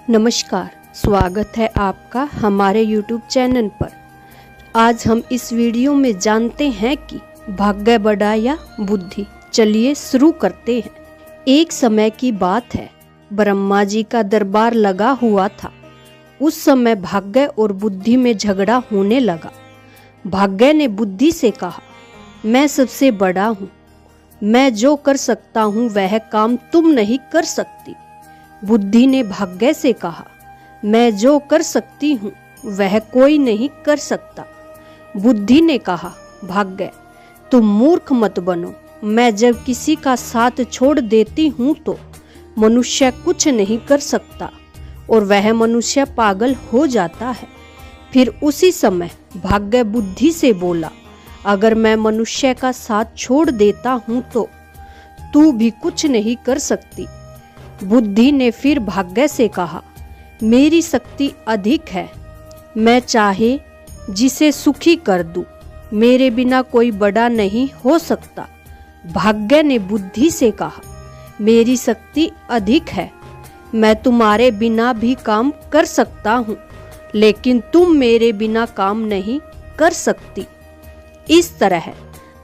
नमस्कार, स्वागत है आपका हमारे YouTube चैनल पर। आज हम इस वीडियो में जानते हैं कि भाग्य बड़ा या बुद्धि। चलिए शुरू करते हैं। एक समय की बात है, ब्रह्मा जी का दरबार लगा हुआ था। उस समय भाग्य और बुद्धि में झगड़ा होने लगा। भाग्य ने बुद्धि से कहा, मैं सबसे बड़ा हूँ, मैं जो कर सकता हूँ वह काम तुम नहीं कर सकती। बुद्धि ने भाग्य से कहा, मैं जो कर सकती हूँ वह कोई नहीं कर सकता। बुद्धि ने कहा, भाग्य तुम मूर्ख मत बनो, मैं जब किसी का साथ छोड़ देती हूँ तो मनुष्य कुछ नहीं कर सकता और वह मनुष्य पागल हो जाता है। फिर उसी समय भाग्य बुद्धि से बोला, अगर मैं मनुष्य का साथ छोड़ देता हूँ तो तू भी कुछ नहीं कर सकती। बुद्धि ने फिर भाग्य से कहा, मेरी शक्ति अधिक है, मैं चाहे जिसे सुखी कर दूं, मेरे बिना कोई बड़ा नहीं हो सकता। भाग्य ने बुद्धि से कहा, मेरी शक्ति अधिक है, मैं तुम्हारे बिना भी काम कर सकता हूँ, लेकिन तुम मेरे बिना काम नहीं कर सकती। इस तरह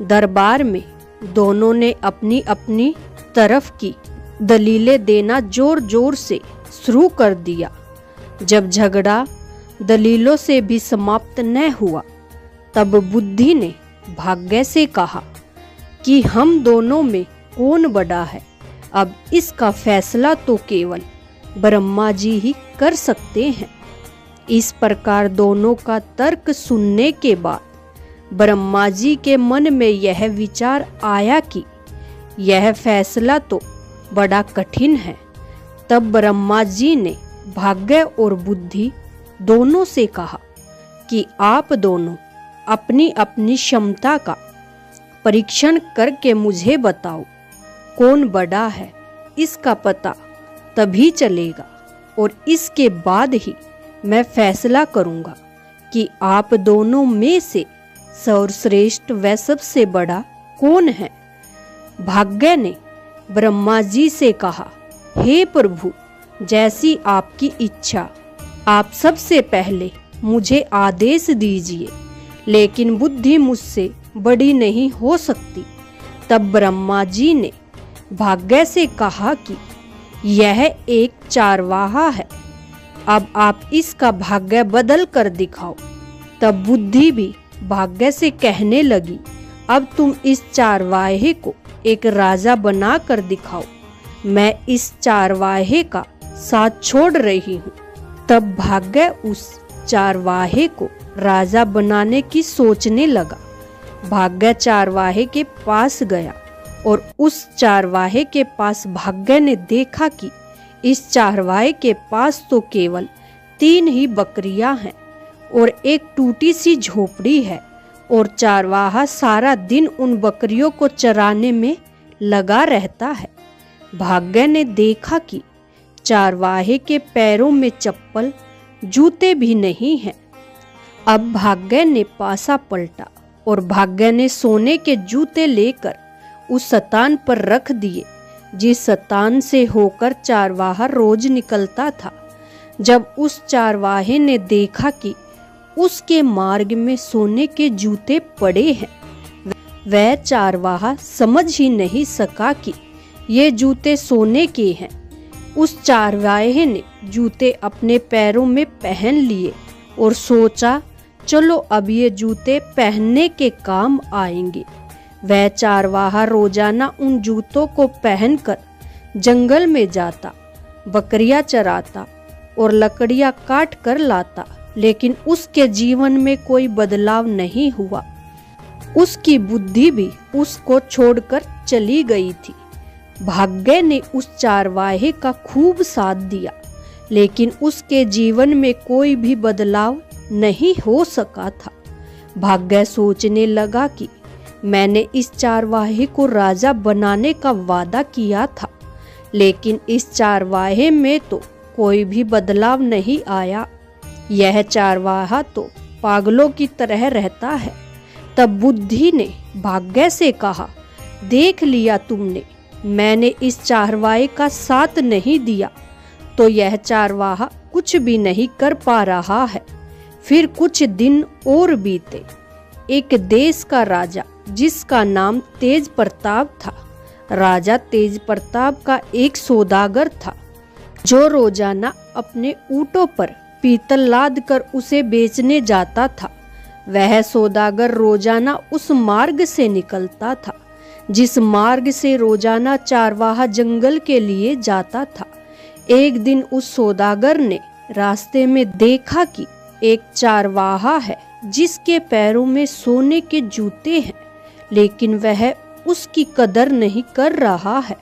दरबार में दोनों ने अपनी अपनी तरफ की दलीलें देना जोर जोर से शुरू कर दिया। जब झगड़ा दलीलों से भी समाप्त न हुआ, तब बुद्धि ने भाग्य से कहा कि हम दोनों में कौन बड़ा है, अब इसका फैसला तो केवल ब्रह्मा जी ही कर सकते हैं। इस प्रकार दोनों का तर्क सुनने के बाद ब्रह्मा जी के मन में यह विचार आया कि यह फैसला तो बड़ा कठिन है। तब ब्रह्मा जी ने भाग्य और बुद्धि दोनों से कहा कि आप दोनों अपनी अपनी क्षमता का परीक्षण करके मुझे बताओ, कौन बड़ा है। इसका पता तभी चलेगा और इसके बाद ही मैं फैसला करूंगा कि आप दोनों में से सर्वश्रेष्ठ व सबसे बड़ा कौन है। भाग्य ने ब्रह्मा जी से कहा, हे प्रभु, जैसी आपकी इच्छा, आप सबसे पहले मुझे आदेश दीजिए, लेकिन बुद्धि मुझसे बड़ी नहीं हो सकती। तब ब्रह्मा जी ने भाग्य से कहा कि यह एक चारवाहा है, अब आप इसका भाग्य बदल कर दिखाओ। तब बुद्धि भी भाग्य से कहने लगी, अब तुम इस चारवाहे को एक राजा बना कर दिखाओ, मैं इस चारवाहे का साथ छोड़ रही हूँ। तब भाग्य उस चारवाहे को राजा बनाने की सोचने लगा। भाग्य चारवाहे के पास गया और उस चारवाहे के पास भाग्य ने देखा कि इस चारवाहे के पास तो केवल 3 ही बकरियां हैं और एक टूटी सी झोपड़ी है और चारवाहा सारा दिन उन बकरियों को चराने में लगा रहता है। भाग्य ने देखा कि चारवाहे के पैरों में चप्पल जूते भी नहीं हैं। अब भाग्य ने पासा पलटा और भाग्य ने सोने के जूते लेकर उस शतान पर रख दिए, जिस शतान से होकर चारवाहा रोज निकलता था। जब उस चारवाहे ने देखा कि उसके मार्ग में सोने के जूते पड़े हैं, वह चारवाहा समझ ही नहीं सका कि ये जूते सोने के हैं। उस चारवाहे ने जूते अपने पैरों में पहन लिए और सोचा, चलो अब ये जूते पहनने के काम आएंगे। वह चारवाहा रोजाना उन जूतों को पहनकर जंगल में जाता, बकरियां चराता और लकड़ियां काट कर लाता, लेकिन उसके जीवन में कोई बदलाव नहीं हुआ। उसकी बुद्धि भी उसको छोड़कर चली गई थी। भाग्य ने उस चारवाहे का खूब साथ दिया, लेकिन उसके जीवन में कोई भी बदलाव नहीं हो सका था। भाग्य सोचने लगा कि मैंने इस चारवाहे को राजा बनाने का वादा किया था, लेकिन इस चारवाहे में तो कोई भी बदलाव नहीं आया। यह चारवाहा तो पागलों की तरह रहता है। तब बुद्धि ने भाग्य से कहा, देख लिया तुमने, मैंने इस चारवाहे का साथ नहीं दिया तो यह चारवाहा कुछ भी नहीं कर पा रहा है। फिर कुछ दिन और बीते। एक देश का राजा जिसका नाम तेज प्रताप था। राजा तेज प्रताप का एक सौदागर था जो रोजाना अपने ऊँटों पर पीतल लाद कर उसे बेचने जाता था। वह सौदागर रोजाना उस मार्ग से निकलता था जिस मार्ग से रोजाना चारवाहा जंगल के लिए जाता था। एक दिन उस सौदागर ने रास्ते में देखा कि एक चारवाहा है जिसके पैरों में सोने के जूते हैं, लेकिन वह उसकी कदर नहीं कर रहा है।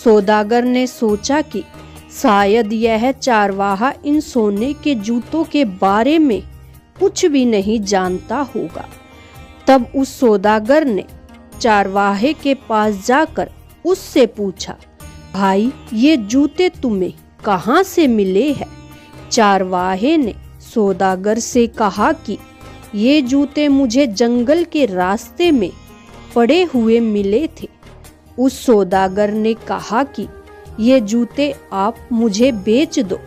सौदागर ने सोचा कि शायद यह चारवाहा इन सोने के जूतों के बारे में कुछ भी नहीं जानता होगा। तब उस सौदागर ने चारवाहे के पास जाकर उससे पूछा, भाई ये जूते तुम्हें कहाँ से मिले हैं? चारवाहे ने सौदागर से कहा कि ये जूते मुझे जंगल के रास्ते में पड़े हुए मिले थे। उस सौदागर ने कहा कि ये जूते आप मुझे बेच दो।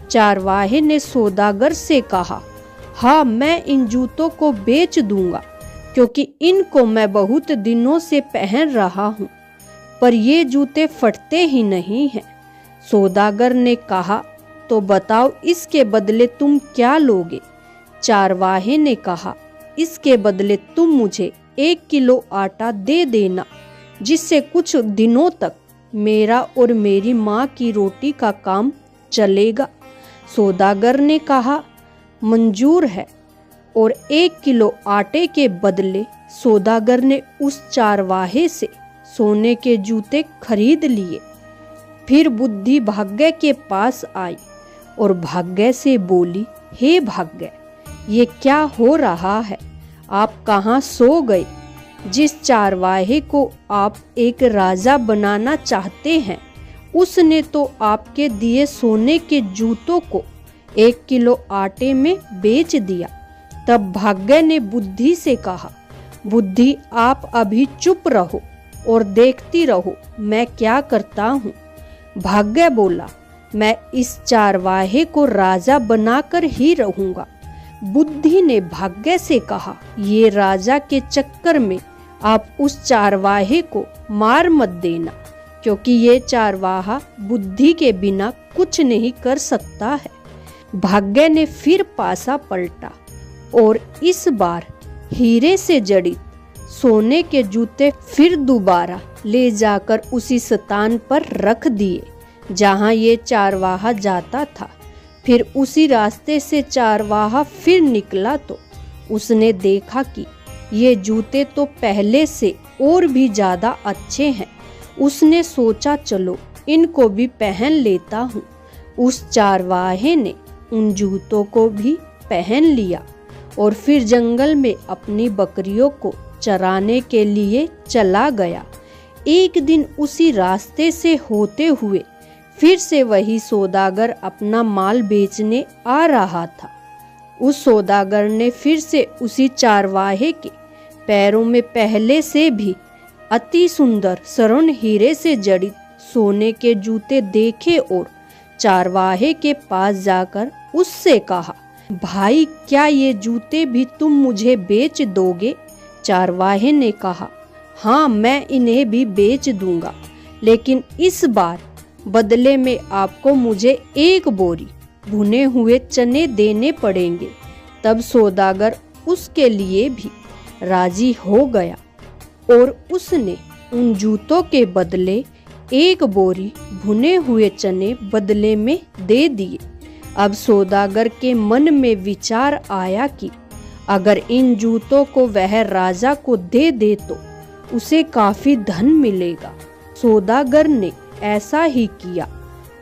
चारवाहे ने सौदागर से कहा, हाँ मैं इन जूतों को बेच दूंगा क्योंकि इनको मैं बहुत दिनों से पहन रहा हूँ, पर ये जूते फटते ही नहीं हैं। सौदागर ने कहा, तो बताओ इसके बदले तुम क्या लोगे? चारवाहे ने कहा, इसके बदले तुम मुझे 1 किलो आटा दे देना जिससे कुछ दिनों तक मेरा और मेरी माँ की रोटी का काम चलेगा। सौदागर ने कहा, मंजूर है, और 1 किलो आटे के बदले सौदागर ने उस चारवाहे से सोने के जूते खरीद लिए। फिर बुद्धि भाग्य के पास आई और भाग्य से बोली, हे भाग्य, ये क्या हो रहा है? आप कहाँ सो गए? जिस चारवाहे को आप एक राजा बनाना चाहते हैं उसने तो आपके दिए सोने के जूतों को 1 किलो आटे में बेच दिया। तब भाग्य ने बुद्धि से कहा, बुद्धि आप अभी चुप रहो और देखती रहो मैं क्या करता हूँ। भाग्य बोला, मैं इस चारवाहे को राजा बनाकर ही रहूंगा। बुद्धि ने भाग्य से कहा, ये राजा के चक्कर में आप उस चारवाहे को मार मत देना क्योंकि ये चारवाहा बुद्धि के बिना कुछ नहीं कर सकता है। भाग्य ने फिर पासा पलटा और इस बार हीरे से जड़ित सोने के जूते फिर दोबारा ले जाकर उसी स्थान पर रख दिए जहां ये चारवाहा जाता था। फिर उसी रास्ते से चारवाहा फिर निकला तो उसने देखा कि ये जूते तो पहले से और भी ज्यादा अच्छे हैं। उसने सोचा, चलो इनको भी पहन लेता हूँ। उस चारवाहे ने उन जूतों को भी पहन लिया और फिर जंगल में अपनी बकरियों को चराने के लिए चला गया। एक दिन उसी रास्ते से होते हुए फिर से वही सौदागर अपना माल बेचने आ रहा था। उस सौदागर ने फिर से उसी चारवाहे के पैरों में पहले से भी अति सुंदर स्वर्ण हीरे से जड़ित सोने के जूते देखे और चारवाहे के पास जाकर उससे कहा, भाई क्या ये जूते भी तुम मुझे बेच दोगे? चारवाहे ने कहा, हाँ मैं इन्हें भी बेच दूंगा, लेकिन इस बार बदले में आपको मुझे 1 बोरी भुने हुए चने देने पड़ेंगे। तब सौदागर उसके लिए भी राजी हो गया और उसने उन जूतों के बदले 1 बोरी भुने हुए चने बदले में दे दिए। अब सौदागर के मन में विचार आया कि अगर इन जूतों को वह राजा को दे दे तो उसे काफी धन मिलेगा। सौदागर ने ऐसा ही किया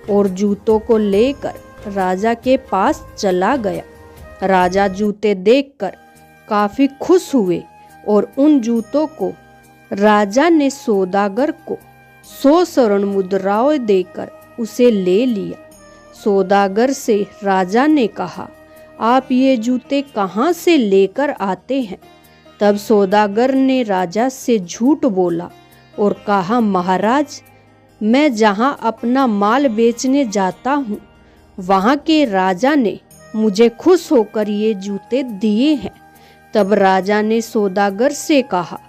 और जूतों को लेकर राजा के पास चला गया। राजा जूते देखकर काफी खुश हुए और उन जूतों को राजा ने सौदागर को 100 स्वर्ण मुद्राएं देकर उसे ले लिया। सौदागर से राजा ने कहा, आप ये जूते कहाँ से लेकर आते हैं? तब सौदागर ने राजा से झूठ बोला और कहा, महाराज मैं जहाँ अपना माल बेचने जाता हूँ वहाँ के राजा ने मुझे खुश होकर ये जूते दिए हैं। तब राजा ने सौदागर से कहा,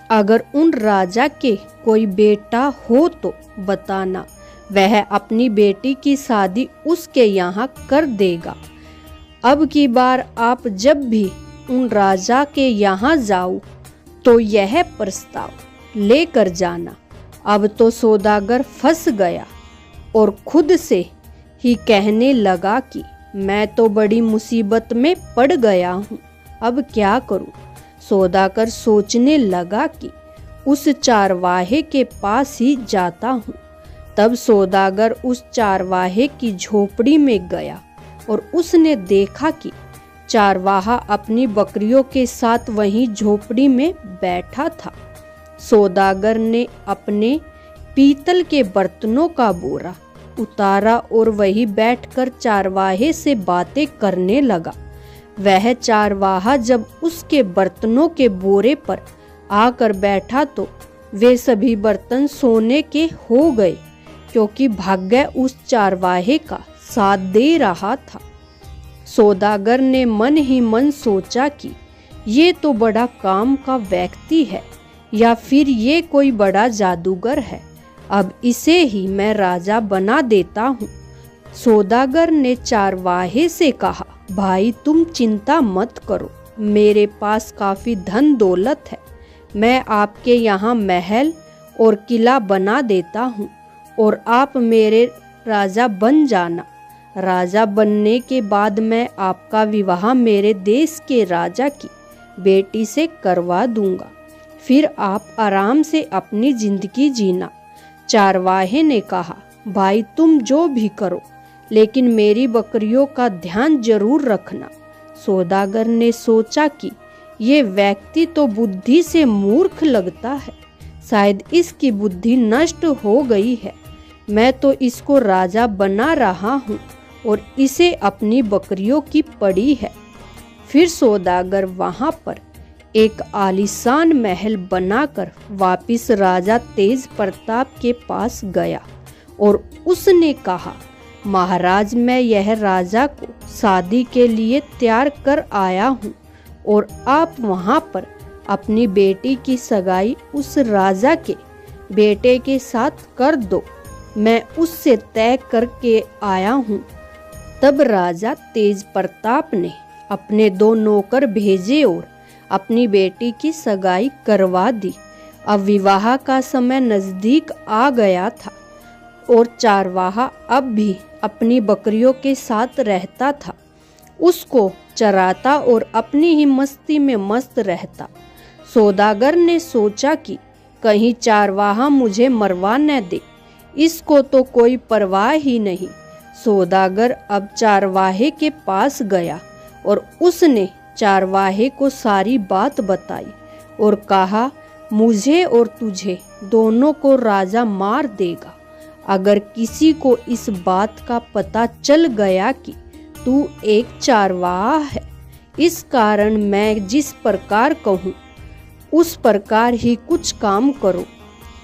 अगर उन राजा के कोई बेटा हो तो बताना, वह अपनी बेटी की शादी उसके यहाँ कर देगा। अब की बार आप जब भी उन राजा के यहाँ जाओ तो यह प्रस्ताव लेकर जाना। अब तो सौदागर फंस गया और खुद से ही कहने लगा कि मैं तो बड़ी मुसीबत में पड़ गया हूँ, अब क्या करूँ। सौदागर सोचने लगा कि उस चारवाहे के पास ही जाता हूँ। तब सौदागर उस चारवाहे की झोपड़ी में गया और उसने देखा कि चारवाहा अपनी बकरियों के साथ वहीं झोपड़ी में बैठा था। सौदागर ने अपने पीतल के बर्तनों का बोरा उतारा और वहीं बैठकर चारवाहे से बातें करने लगा। वह चारवाहा जब उसके बर्तनों के बोरे पर आकर बैठा तो वे सभी बर्तन सोने के हो गए, क्योंकि भाग्य उस चारवाहे का साथ दे रहा था। सौदागर ने मन ही मन सोचा कि ये तो बड़ा काम का व्यक्ति है या फिर ये कोई बड़ा जादूगर है, अब इसे ही मैं राजा बना देता हूँ। सौदागर ने चारवाहे से कहा, भाई तुम चिंता मत करो, मेरे पास काफी धन दौलत है, मैं आपके यहाँ महल और किला बना देता हूँ और आप मेरे राजा बन जाना। राजा बनने के बाद मैं आपका विवाह मेरे देश के राजा की बेटी से करवा दूंगा, फिर आप आराम से अपनी जिंदगी जीना। चारवाहे ने कहा, भाई तुम जो भी करो, लेकिन मेरी बकरियों का ध्यान जरूर रखना। सौदागर ने सोचा कि ये व्यक्ति तो बुद्धि से मूर्ख लगता है, शायद इसकी बुद्धि नष्ट हो गई है। मैं तो इसको राजा बना रहा हूँ और इसे अपनी बकरियों की पड़ी है। फिर सौदागर वहां पर एक आलीशान महल बनाकर वापिस राजा तेज प्रताप के पास गया और उसने कहा, महाराज मैं यह राजा को शादी के लिए तैयार कर आया हूँ और आप वहाँ पर अपनी बेटी की सगाई उस राजा के बेटे के साथ कर दो, मैं उससे तय करके आया हूँ। तब राजा तेज प्रताप ने अपने 2 नौकर भेजे और अपनी बेटी की सगाई करवा दी। अब विवाह का समय नजदीक आ गया था और चारवाहा अब भी अपनी बकरियों के साथ रहता था, उसको चराता और अपनी ही मस्ती में मस्त रहता। सौदागर ने सोचा कि कहीं चारवाहा मुझे मरवा न दे, इसको तो कोई परवाह ही नहीं। सौदागर अब चारवाहे के पास गया और उसने चारवाहे को सारी बात बताई और कहा, मुझे और तुझे दोनों को राजा मार देगा। अगर किसी को इस बात का पता चल गया कि तू एक चारवाहा है, इस कारण मैं जिस प्रकार कहूँ उस प्रकार ही कुछ काम करो।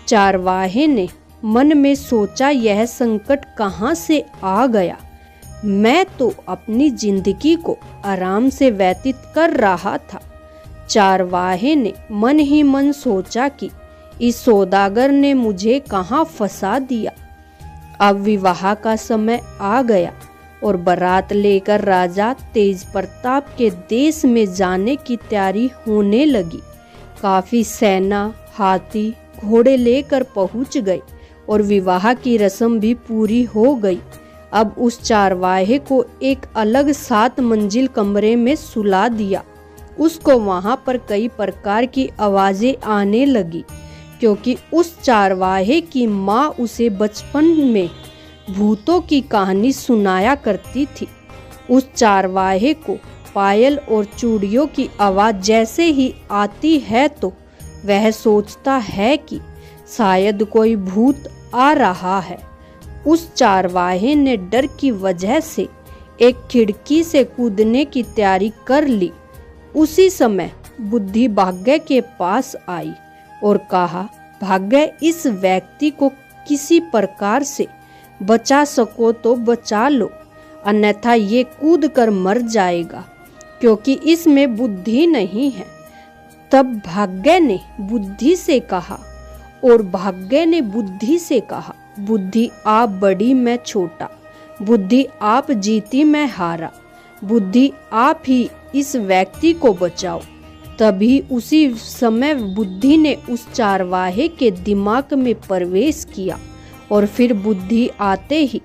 चारवाहे ने मन में सोचा, यह संकट कहाँ से आ गया, मैं तो अपनी जिंदगी को आराम से व्यतीत कर रहा था। चारवाहे ने मन ही मन सोचा कि इस सौदागर ने मुझे कहाँ फंसा दिया। अब विवाह का समय आ गया और बारात लेकर राजा तेज प्रताप के देश में जाने की तैयारी होने लगी। काफी सेना, हाथी, घोड़े लेकर पहुंच गए और विवाह की रस्म भी पूरी हो गई। अब उस चारवाहे को एक अलग 7 मंजिल कमरे में सुला दिया। उसको वहां पर कई प्रकार की आवाजें आने लगी, क्योंकि उस चारवाहे की माँ उसे बचपन में भूतों की कहानी सुनाया करती थी। उस चारवाहे को पायल और चूड़ियों की आवाज जैसे ही आती है तो वह सोचता है कि शायद कोई भूत आ रहा है। उस चारवाहे ने डर की वजह से एक खिड़की से कूदने की तैयारी कर ली। उसी समय बुद्धि भाग्य के पास आई और कहा, भाग्य इस व्यक्ति को किसी प्रकार से बचा सको तो बचा लो, अन्यथा ये कूद कर मर जाएगा, क्योंकि इसमें बुद्धि नहीं है। तब भाग्य ने बुद्धि से कहा, और भाग्य ने बुद्धि से कहा, बुद्धि आप बड़ी मैं छोटा, बुद्धि आप जीती मैं हारा, बुद्धि आप ही इस व्यक्ति को बचाओ। तभी उसी समय बुद्धि ने उस चारवाहे के दिमाग में प्रवेश किया, और फिर बुद्धि आते ही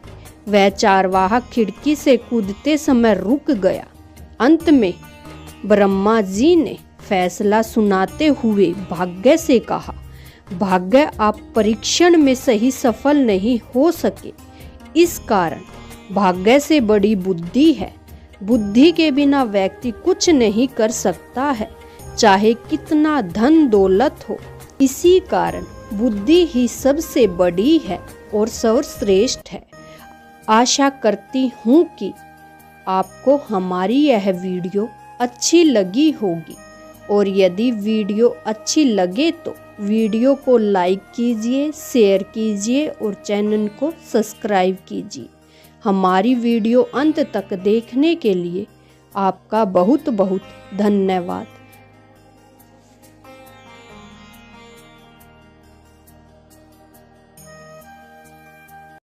वह चारवाहा खिड़की से कूदते समय रुक गया। अंत में ब्रह्मा जी ने फैसला सुनाते हुए भाग्य से कहा, भाग्य आप परीक्षण में सही सफल नहीं हो सके, इस कारण भाग्य से बड़ी बुद्धि है। बुद्धि के बिना व्यक्ति कुछ नहीं कर सकता है, चाहे कितना धन दौलत हो। इसी कारण बुद्धि ही सबसे बड़ी है और सर्वश्रेष्ठ है। आशा करती हूँ कि आपको हमारी यह वीडियो अच्छी लगी होगी, और यदि वीडियो अच्छी लगे तो वीडियो को लाइक कीजिए, शेयर कीजिए और चैनल को सब्सक्राइब कीजिए। हमारी वीडियो अंत तक देखने के लिए आपका बहुत बहुत धन्यवाद।